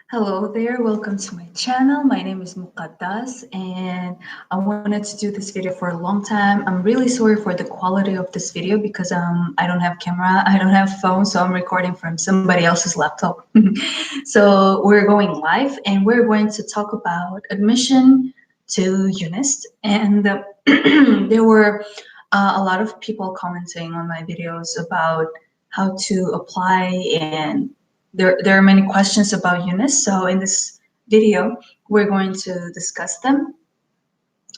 Hello there, welcome to my channel. My name is Muqaddas and I wanted to do this video for a long time. I'm really sorry for the quality of this video because I don't have camera, I don't have phone, so I'm recording from somebody else's laptop. So we're going live and we're going to talk about admission to UNIST. And there were a lot of people commenting on my videos about how to apply, and there are many questions about UNIST. So in this video, we're going to discuss them.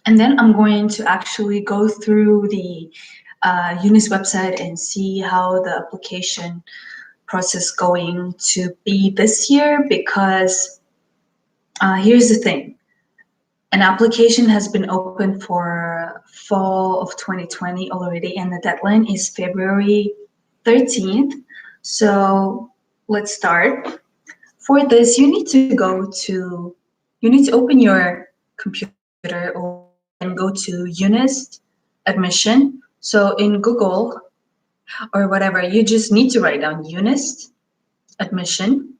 And then I'm going to actually go through the UNIST website and see how the application process going to be this year, because here's the thing. An application has been open for fall of 2020 already, and the deadline is February 13th. So let's start. For this, you need to open your computer and go to UNIST Admission. So in Google or whatever, you just need to write down UNIST Admission,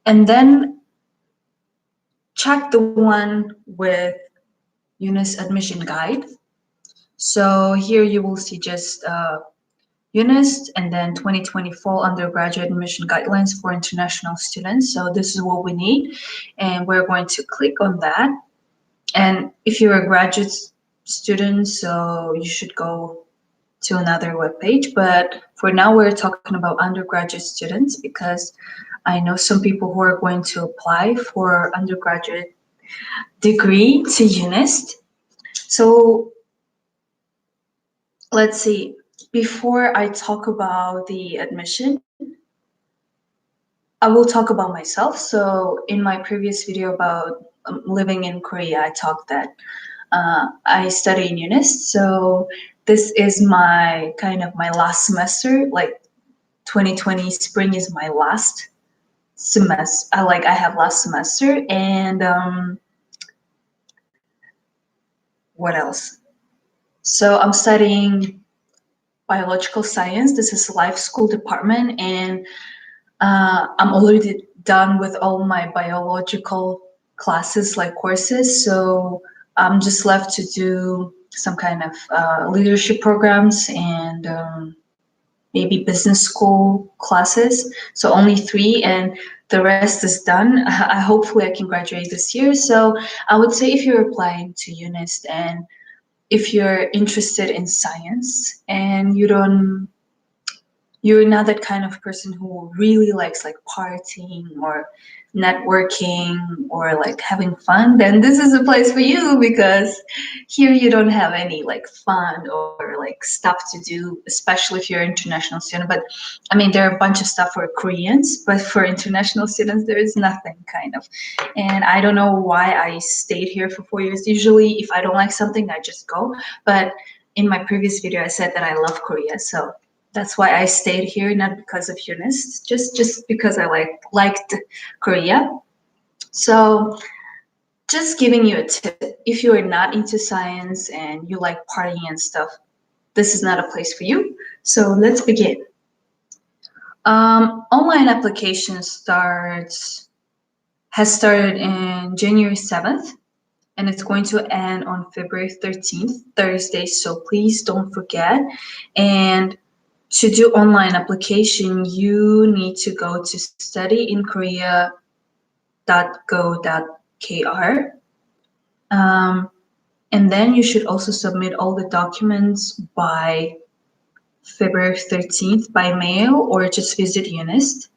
and then check the one with UNIST Admission Guide. So here you will see just UNIST and then 2020 Fall Undergraduate Admission Guidelines for International Students. So this is what we need, and we're going to click on that. And if you're a graduate student, so you should go to another web page. But for now, we're talking about undergraduate students because I know some people who are going to apply for undergraduate degree to UNIST. So let's see. Before I talk about the admission, I will talk about myself. So in my previous video about living in Korea, I talked that I study in UNIST. So this is my my last semester. Like 2020 spring is my last semester. I have last semester, and what else? So I'm studying biological science. This is life school department, and I'm already done with all my biological classes, like courses. So I'm just left to do some kind of leadership programs and maybe business school classes. So only 3, and the rest is done. Hopefully I can graduate this year. So I would say if you're applying to UNIST and if you're interested in science and you're not that kind of person who really likes like partying or networking or like having fun, then this is a place for you, because here you don't have any like fun or like stuff to do, especially if you're an international student. But I mean, there are a bunch of stuff for Koreans, but for international students there is nothing kind of. And I don't know why I stayed here for 4 years. Usually if I don't like something I just go, but in my previous video I said that I love Korea, so that's why I stayed here, not because of UNIST, just because I liked Korea. So just giving you a tip, if you are not into science and you like partying and stuff, this is not a place for you. So let's begin. Online application has started in January 7th, and it's going to end on February 13th, Thursday. So please don't forget. And to do online application, you need to go to studyinkorea.go.kr. And then you should also submit all the documents by February 13th by mail, or just visit UNIST.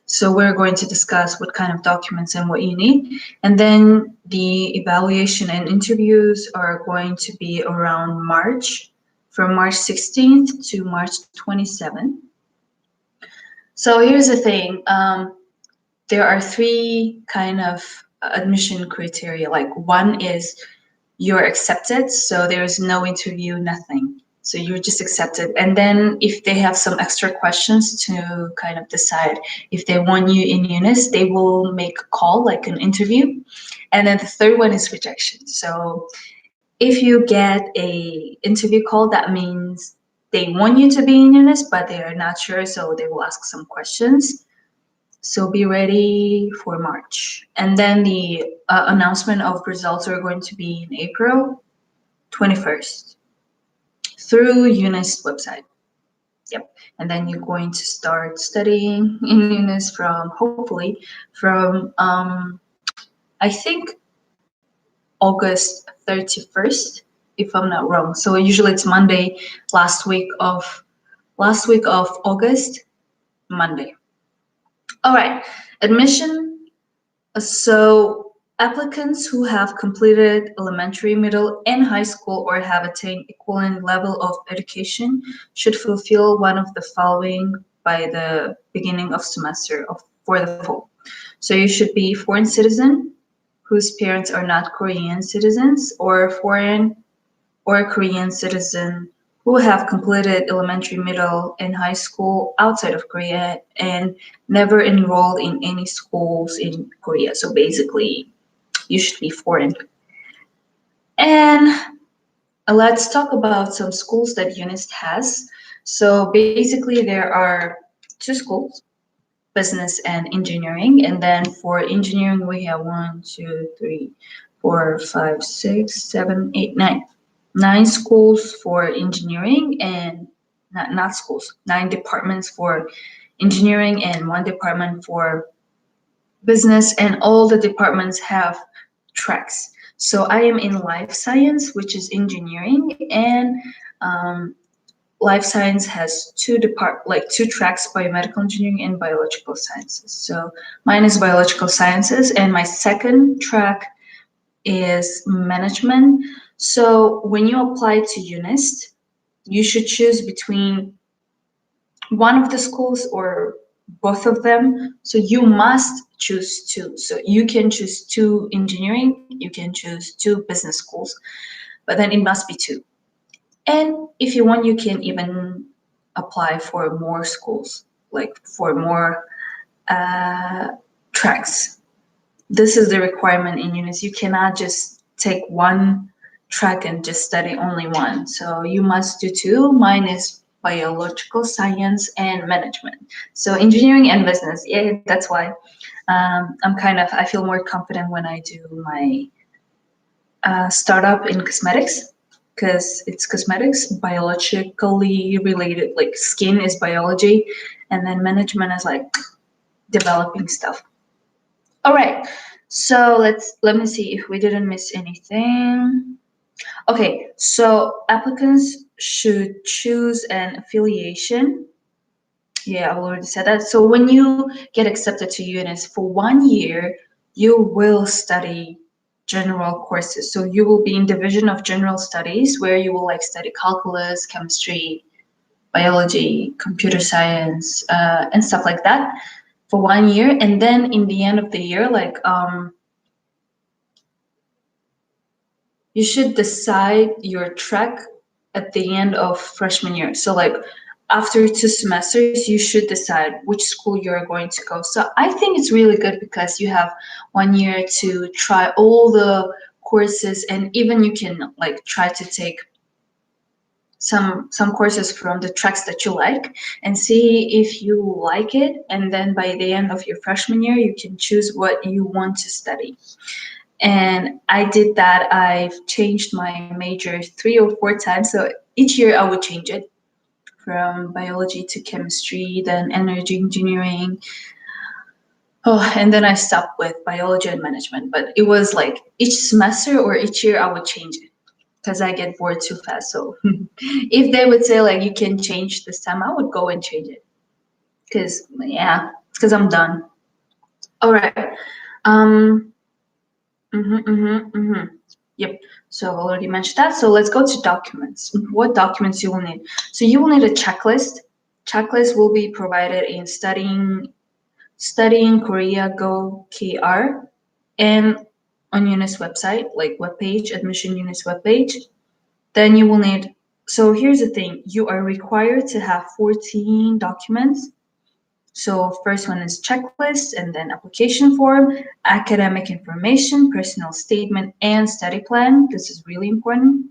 So we're going to discuss what kind of documents and what you need. And then the evaluation and interviews are going to be around March, from March 16th to March 27th. So here's the thing. There are 3 kind of admission criteria. Like, one is you're accepted, so there's no interview, nothing. So you're just accepted. And then if they have some extra questions to kind of decide if they want you in UNIST, they will make a call, like an interview. And then the 3rd one is rejection. So if you get a interview call, that means they want you to be in UNIST, but they are not sure, so they will ask some questions. So be ready for March. And then the announcement of results are going to be in April 21st through UNIST website. Yep. And then you're going to start studying in UNIST from, hopefully, from, I think, August 31st, if I'm not wrong. So usually it's Monday, last week of August, Monday. All right, admission. So applicants who have completed elementary, middle, and high school or have attained equivalent level of education should fulfill one of the following by the beginning of semester for the fall. So you should be foreign citizen whose parents are not Korean citizens, or foreign or Korean citizen who have completed elementary, middle, and high school outside of Korea and never enrolled in any schools in Korea. So basically, you should be foreign. And let's talk about some schools that UNIST has. So basically, there are two schools, business and engineering. And then for engineering, we have 1, 2, 3, 4, 5, 6, 7, 8, 9. 9 schools for engineering and not schools, 9 departments for engineering and 1 department for business, and all the departments have tracks. So I am in life science, which is engineering, and life science has two tracks, biomedical engineering and biological sciences. So mine is biological sciences, and my second track is management. So when you apply to UNIST, you should choose between one of the schools or both of them. So you must choose 2. So you can choose 2 engineering, you can choose 2 business schools, but then it must be 2. And if you want, you can even apply for more schools, like for more tracks. This is the requirement in UNIST. You cannot just take one track and just study only one. So you must do 2. Mine is biological science and management. So engineering and business. Yeah, that's why I feel more confident when I do my startup in cosmetics, because it's cosmetics, biologically related, like skin is biology, and then management is like developing stuff. All right, so let me see if we didn't miss anything. Okay, so applicants should choose an affiliation. Yeah, I already said that. So when you get accepted to UNIST for 1 year, you will study general courses. So you will be in division of general studies, where you will study calculus, chemistry, biology, computer science, and stuff like that for 1 year. And then in the end of the year, you should decide your track at the end of freshman year. So after 2 semesters, you should decide which school you're going to go. So I think it's really good because you have 1 year to try all the courses, and even you can try to take some courses from the tracks that you like and see if you like it. And then by the end of your freshman year, you can choose what you want to study. And I did that. I've changed my major 3 or 4 times. So each year I would change it from biology to chemistry, then energy engineering. Oh, and then I stopped with biology and management. But it was each semester or each year I would change it because I get bored too fast. So if they would say you can change this time, I would go and change it. Because I'm done. All right. Yep. So I've already mentioned that. So let's go to documents. What documents you will need? So you will need a checklist. Checklist will be provided in studying Korea Go KR and on UNIST website, webpage, admission UNIST webpage. Then you will need. So here's the thing: you are required to have 14 documents. So first one is checklist, and then application form, academic information, personal statement, and study plan. This is really important.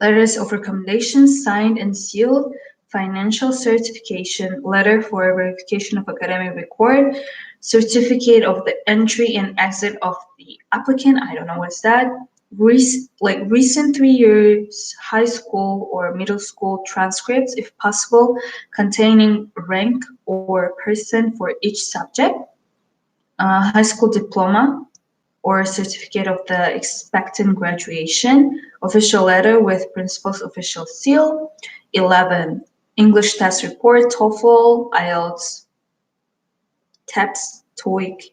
Letters of recommendation signed and sealed, financial certification, letter for verification of academic record, certificate of the entry and exit of the applicant. I don't know what's that. Recent 3 years high school or middle school transcripts, if possible, containing rank or person for each subject, high school diploma or certificate of the expectant graduation, official letter with principal's official seal. 11, English test report, TOEFL, IELTS, TEPS, TOEIC,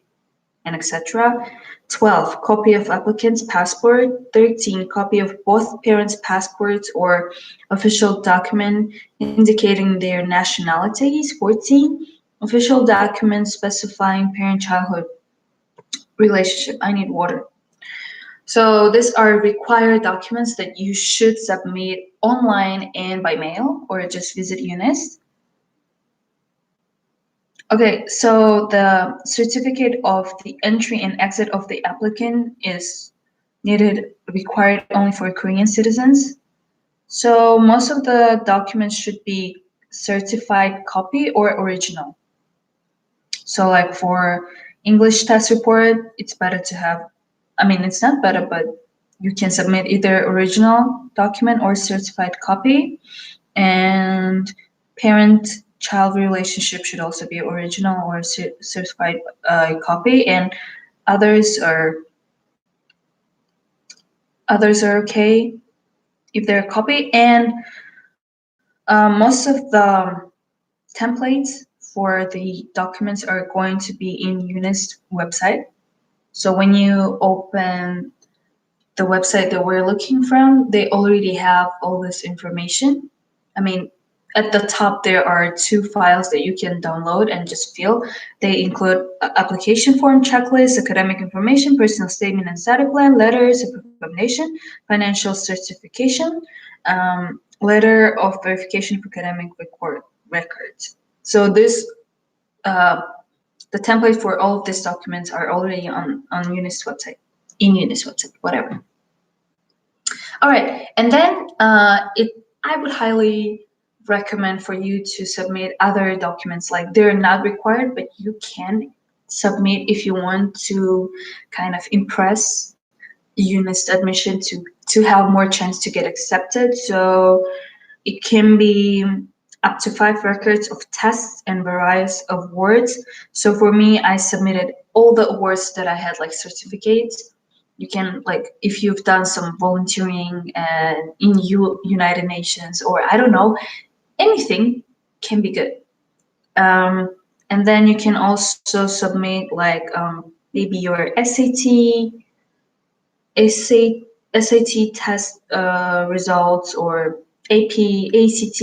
and etc. 12, copy of applicant's passport. 13, copy of both parents' passports or official document indicating their nationalities. 14, official documents specifying parent-childhood relationship. I need water. So these are required documents that you should submit online and by mail or just visit UNIST. Okay, so the certificate of the entry and exit of the applicant is required only for Korean citizens. So most of the documents should be certified copy or original. So like for English test report, it's better to have, it's not better, but you can submit either original document or certified copy. And parent-child relationship should also be original or certified copy. And others are okay if they're a copy. And most of the templates for the documents are going to be in UNIST website. So when you open the website that we're looking from, they already have all this information. At the top, there are 2 files that you can download and just fill. They include application form, checklist, academic information, personal statement and study plan, letters of recommendation, financial certification, letter of verification of academic records. So this, the template for all of these documents are already on UNIST website, in UNIST website, whatever. All right, and then I would highly recommend for you to submit other documents. Like, they're not required, but you can submit if you want to kind of impress UNIST admission to have more chance to get accepted. So it can be up to 5 records of tests and variety of awards. So for me, I submitted all the awards that I had, like certificates. You can, like, if you've done some volunteering in United Nations, or I don't know, anything can be good. And then you can also submit like maybe your SAT test results, or AP, ACT.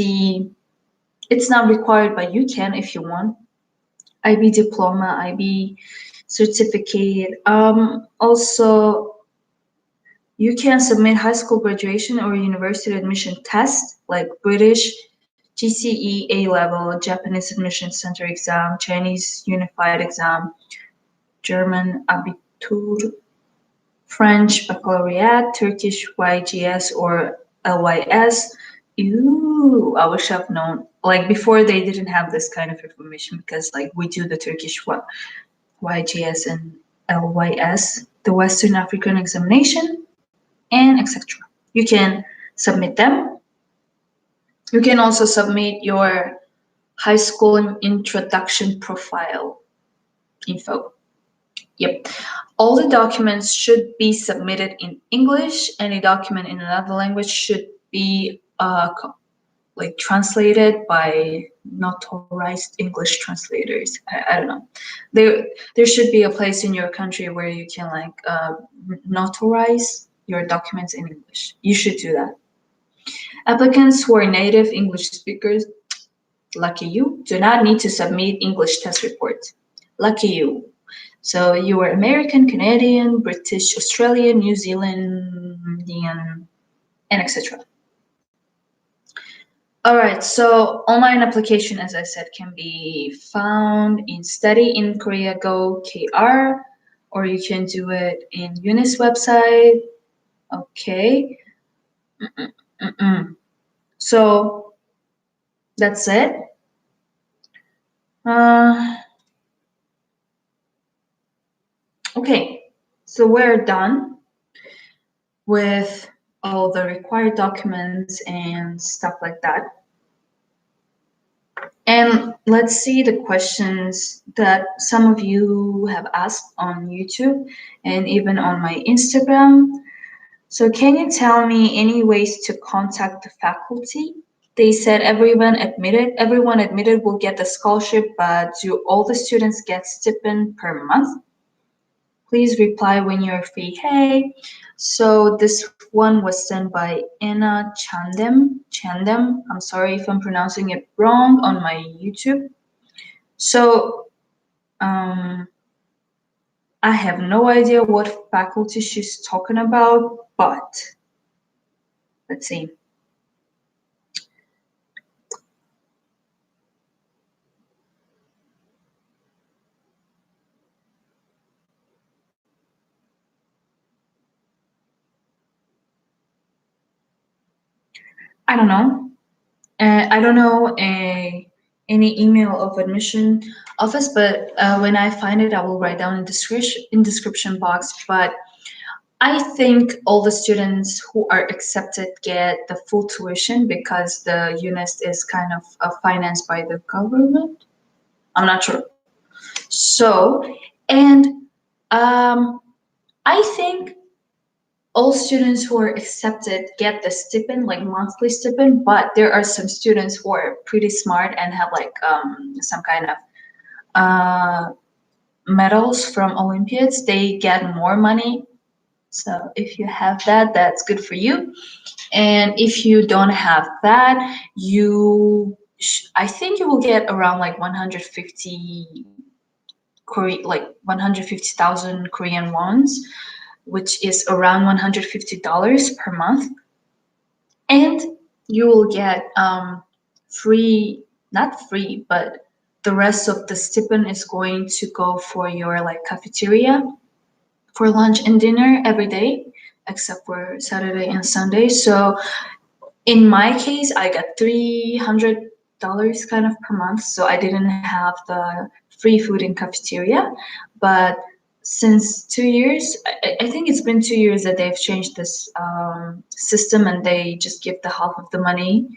It's not required, but you can if you want. IB diploma, IB certificate. Also, you can submit high school graduation or university admission test, like British GCE A-level, Japanese admission center exam, Chinese unified exam, German Abitur, French baccalaureate, Turkish YGS or LYS. Ooh, I wish I've known. Like, before, they didn't have this kind of information, because like we do the Turkish YGS and LYS, the Western African examination, and etc. You can submit them. You can also submit your high school introduction profile info. Yep. All the documents should be submitted in English. Any document in another language should be translated by notarized English translators. I don't know. There should be a place in your country where you can notarize your documents in English. You should do that. Applicants who are native English speakers, lucky you, do not need to submit English test reports. Lucky you. So you are American, Canadian, British, Australian, New Zealandian, and etc. All right, so online application, as I said, can be found in Study in Korea Go KR, or you can do it in UNIST website. Okay. So That's it. Okay, so we're done with all the required documents and stuff like that. And let's see the questions that some of you have asked on YouTube and even on my Instagram. So can you tell me any ways to contact the faculty? They said everyone admitted will get the scholarship, but do all the students get stipend per month? Please reply when you're free. Hey, so this one was sent by Anna Chandem. I'm sorry if I'm pronouncing it wrong on my YouTube. So I have no idea what faculty she's talking about, but let's see. I don't know. I don't know any email of admission office, but when I find it, I will write down in description box. But I think all the students who are accepted get the full tuition because the UNIST is kind of financed by the government. I'm not sure. So, and I think all students who are accepted get the stipend, like monthly stipend, but there are some students who are pretty smart and have like some kind of medals from Olympiads. They get more money. So if you have that, that's good for you. And if you don't have that, I think you will get around like 150 like 150,000 Korean wons, which is around $150 per month. And you will get free, not free, but the rest of the stipend is going to go for your like cafeteria for lunch and dinner every day, except for Saturday and Sunday. So in my case, I got $300 kind of per month, so I didn't have the free food in cafeteria. But since 2 years, I think it's been 2 years that they've changed this system, and they just give the half of the money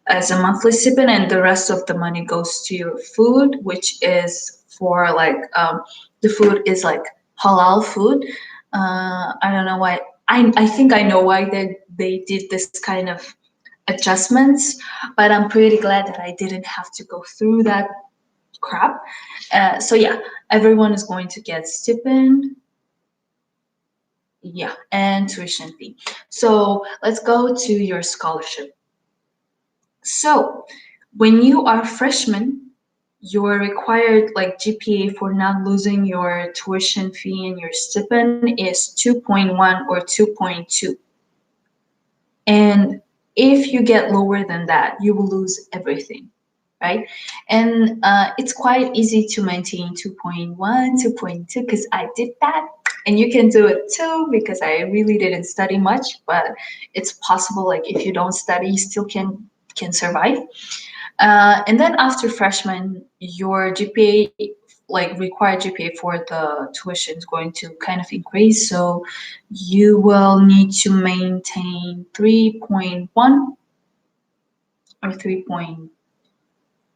as a monthly stipend, and the rest of the money goes to your food, which is for like the food is like halal food. I don't know why. I think I know why they did this kind of adjustments, but I'm pretty glad that I didn't have to go through that crap. So yeah, everyone is going to get stipend, yeah, and tuition fee. So let's go to your scholarship. So when you are freshman, your required like GPA for not losing your tuition fee and your stipend is 2.1 or 2.2. And if you get lower than that, you will lose everything, right? And it's quite easy to maintain 2.1, 2.2 because I did that. And you can do it too because I really didn't study much, but it's possible. Like if you don't study, you still can survive. And then after freshman, your GPA, like required GPA for the tuition is going to kind of increase. So you will need to maintain 3.1 or 3 point.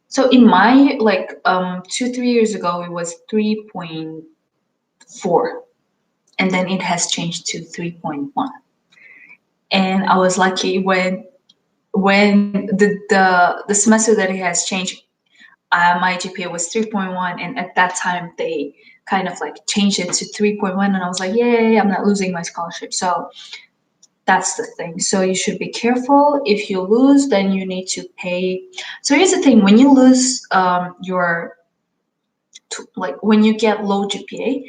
So in my like 2-3 years ago, it was 3.4, and then it has changed to 3.1. And I was lucky when the semester that it has changed, my GPA was 3.1, and at that time they kind of like changed it to 3.1, and I was like, yay, I'm not losing my scholarship. So that's the thing. So you should be careful. If you lose, then you need to pay. So here's the thing: when you lose like when you get low GPA,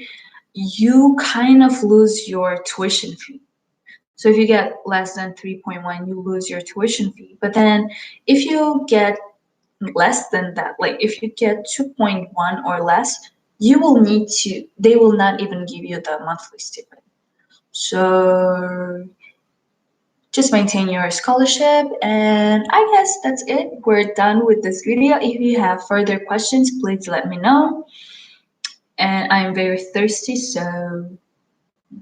you kind of lose your tuition fee. So if you get less than 3.1, you lose your tuition fee. But then if you get less than that, like if you get 2.1 or less, you will need to, they will not even give you the monthly stipend. So just maintain your scholarship. And I guess that's it. We're done with this video. If you have further questions, please let me know. And I'm very thirsty, so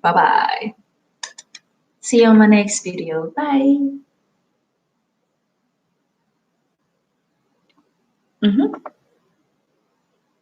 bye bye. See you on my next video. Bye.